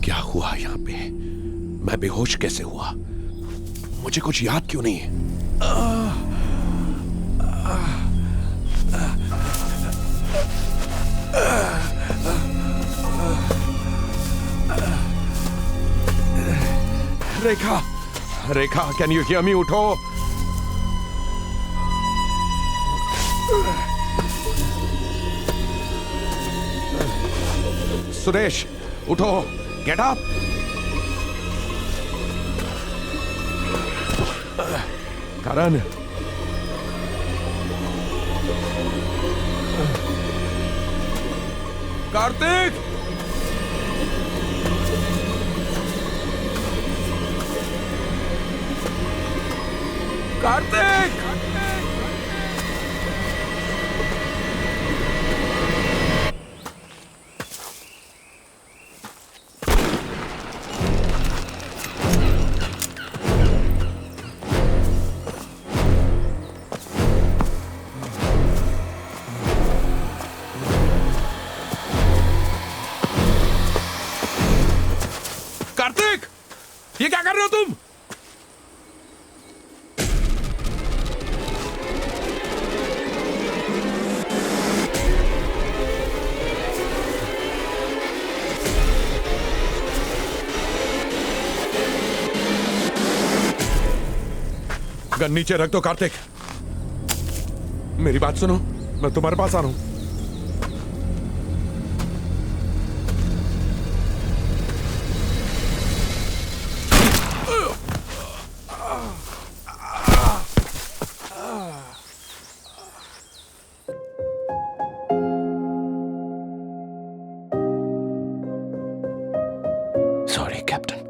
क्या हुआ यहाँ पे? मैं बेहोश कैसे हुआ? मुझे कुछ याद क्यों नहीं है? रेखा, रेखा, कैन यू हियर मी? उठो। सुरेश, उठो, गेट अप। करण, कार्तिक, कार्तिक, कार्तिक, ये क्या कर रहे हो तुम? गन नीचे रख दो कार्तिक। मेरी बात सुनो, मैं तुम्हारे पास आ रहा हूं। Sorry captain.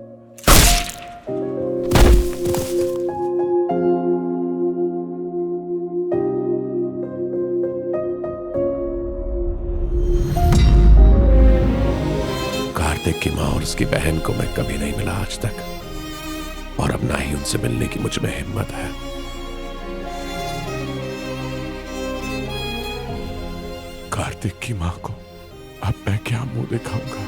कार्तिक की माँ और उसकी बहन को मैं कभी नहीं मिला आज तक, और अब ना ही उनसे मिलने की मुझ में हिम्मत है। कार्तिक की माँ को अब मैं क्या मुंह दिखाऊंगा?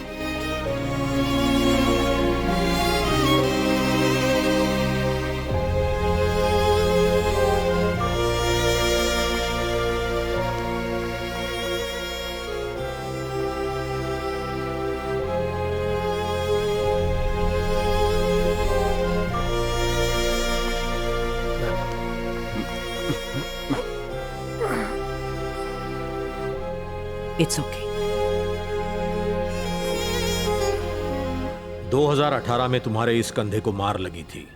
It's okay. 2018 में तुम्हारे इस कंधे को मार लगी थी।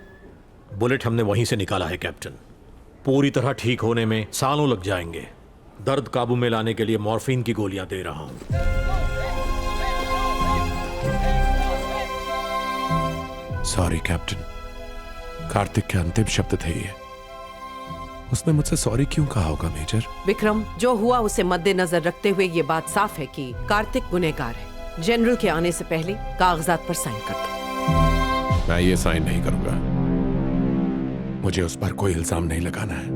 बुलेट हमने वहीं से निकाला है कैप्टन। पूरी तरह ठीक होने में सालों लग जाएंगे। दर्द काबू में लाने के लिए मॉर्फिन की गोलियां दे रहा हूं। Sorry captain. कार्तिक के अंतिम शब्द थे ये। उसने मुझसे सॉरी क्यों कहा होगा मेजर? विक्रम, जो हुआ उसे मद्देनजर रखते हुए ये बात साफ है कि कार्तिक गुनहगार है। जनरल के आने से पहले कागजात पर साइन कर दो। मैं ये साइन नहीं करूंगा। मुझे उस पर कोई इल्जाम नहीं लगाना है।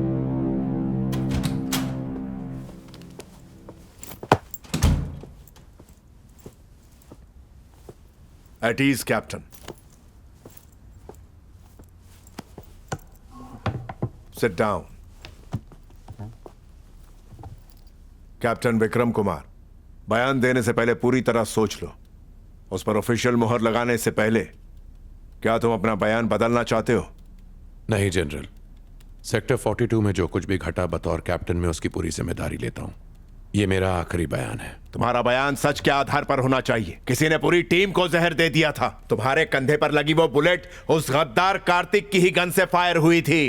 At ease, Captain. Sit down. Captain Vikram Kumar, बयान देने से पहले पूरी तरह सोच लो। उस पर ऑफिशियल मोहर लगाने से पहले क्या तुम अपना बयान बदलना चाहते हो? नहीं जनरल, सेक्टर 42 में जो कुछ भी घटा बतौर कैप्टन में उसकी पूरी जिम्मेदारी लेता हूं। ये मेरा आखिरी बयान है। तुम्हारा बयान सच के आधार पर होना चाहिए। किसी ने पूरी टीम को जहर दे दिया था। तुम्हारे कंधे पर लगी वो बुलेट उस गद्दार कार्तिक की ही गन से फायर हुई थी।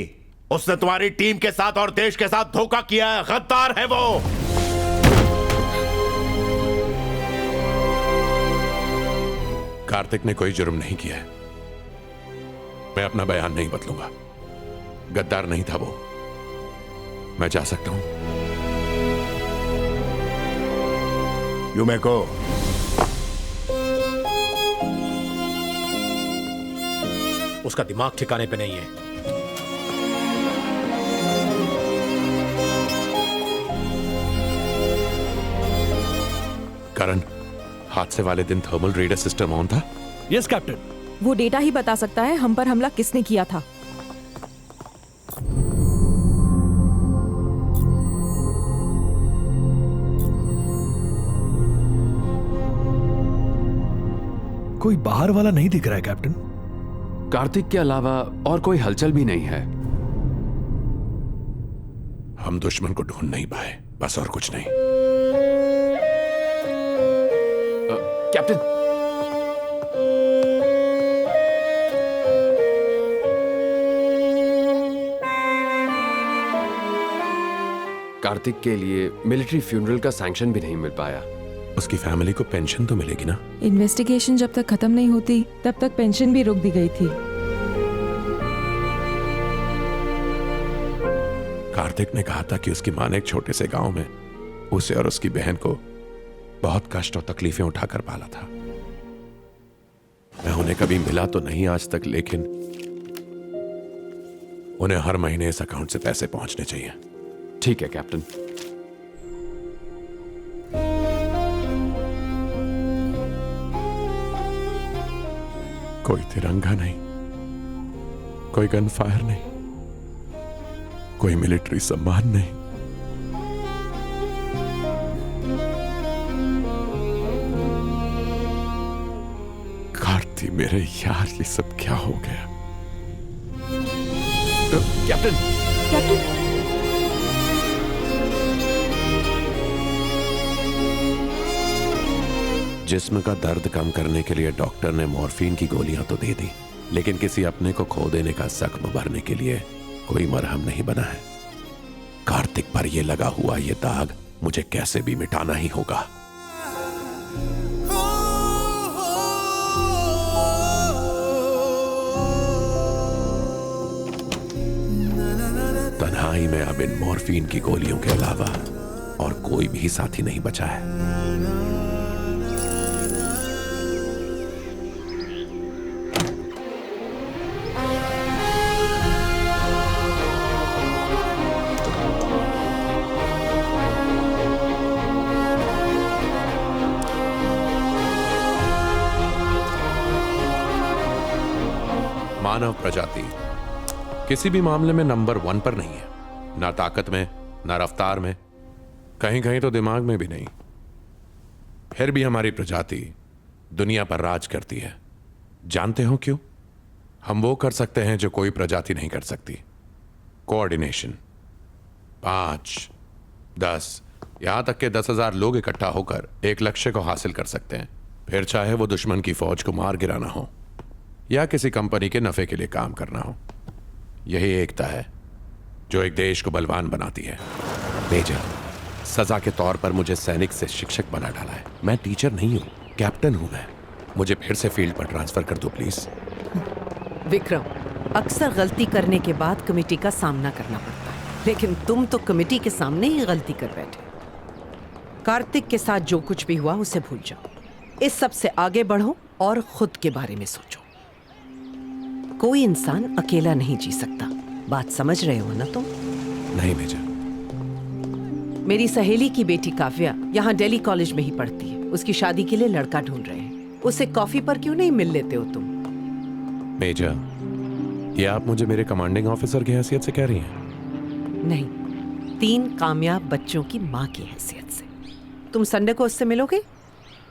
उसने तुम्हारी टीम के साथ और देश के साथ धोखा किया है। गद्दार है वो। कार्तिक ने कोई जुर्म नहीं किया है। मैं अपना बयान नहीं बदलूंगा। गद्दार नहीं था वो। मैं जा सकता हूं। You may go. उसका दिमाग ठिकाने पे नहीं है। करण, हादसे वाले दिन थर्मल रेडर सिस्टम ऑन था? Yes captain. वो डेटा ही बता सकता है हम पर हमला किसने किया था। कोई बाहर वाला नहीं दिख रहा है कैप्टन। कार्तिक के अलावा और कोई हलचल भी नहीं है। हम दुश्मन को ढूंढ नहीं पाए, बस, और कुछ नहीं। कैप्टन, कार्तिक के लिए मिलिट्री फ्यूनरल का सैंक्शन भी नहीं मिल पाया। उसकी फैमिली को पेंशन तो मिलेगी ना? इन्वेस्टिगेशन जब तक खत्म नहीं होती तब तक पेंशन भी रोक दी गई थी। कार्तिक ने कहा था कि उसकी मां ने एक छोटे से गांव में उसे और उसकी बहन को बहुत कष्ट और तकलीफें उठाकर पाला था। मैं उन्हें कभी मिला तो नहीं आज तक, लेकिन उन्हें हर महीने इस अकाउंट से पैसे पहुंचने चाहिए। ठीक है कैप्टन। कोई तिरंगा नहीं, कोई गन फायर नहीं, कोई मिलिट्री सम्मान नहीं। कार्ती मेरे यार, ये सब क्या हो गया? कैप्टन, कैप्टन, जिस्म का दर्द कम करने के लिए डॉक्टर ने मॉर्फिन की गोलियां तो दे दी, लेकिन किसी अपने को खो देने का जख्म भरने के लिए कोई मरहम नहीं बना है। कार्तिक पर यह लगा हुआ ये दाग मुझे कैसे भी मिटाना ही होगा। तन्हाई में अब इन मॉर्फिन की गोलियों के अलावा और कोई भी साथी नहीं बचा है। मानव प्रजाति किसी भी मामले में नंबर 1 पर नहीं है, ना ताकत में, ना रफ्तार में, कहीं कहीं तो दिमाग में भी नहीं। फिर भी हमारी प्रजाति दुनिया पर राज करती है। जानते हो क्यों? हम वो कर सकते हैं जो कोई प्रजाति नहीं कर सकती। कोऑर्डिनेशन। 5, 10, यहां तक के 10,000 लोग इकट्ठा होकर एक लक्ष्य को हासिल कर सकते हैं, फिर चाहे वो दुश्मन की फौज को मार गिराना हो या किसी कंपनी के नफे के लिए काम करना हो। यही एकता है जो एक देश को बलवान बनाती है। मेजर, सजा के तौर पर मुझे सैनिक से शिक्षक बना डाला है। मैं टीचर नहीं हूं, कैप्टन हूं मैं। मुझे फिर से फील्ड पर ट्रांसफर कर दो प्लीज। विक्रम, अक्सर गलती करने के बाद कमेटी का सामना करना पड़ता है, लेकिन तुम तो कमेटी के सामने ही गलती कर बैठे। कार्तिक के साथ जो कुछ भी हुआ उसे भूल जाओ। इस सब से आगे बढ़ो और खुद के बारे में सोचो। कोई इंसान अकेला नहीं जी सकता। बात समझ रहे हो ना तुम? नहीं मेजर। मेरी सहेली की बेटी काव्या यहाँ दिल्ली कॉलेज में ही पढ़ती है। उसकी शादी के लिए लड़का ढूंढ रहे हैं। उसे कॉफी पर क्यों नहीं मिल लेते हो तुम? मेजर, ये आप मुझे मेरे कमांडिंग ऑफिसर की हैसियत से कह रही हैं? नहीं, 3 कामयाब बच्चों की माँ की हैसियत से। तुम संडे को उससे मिलोगे?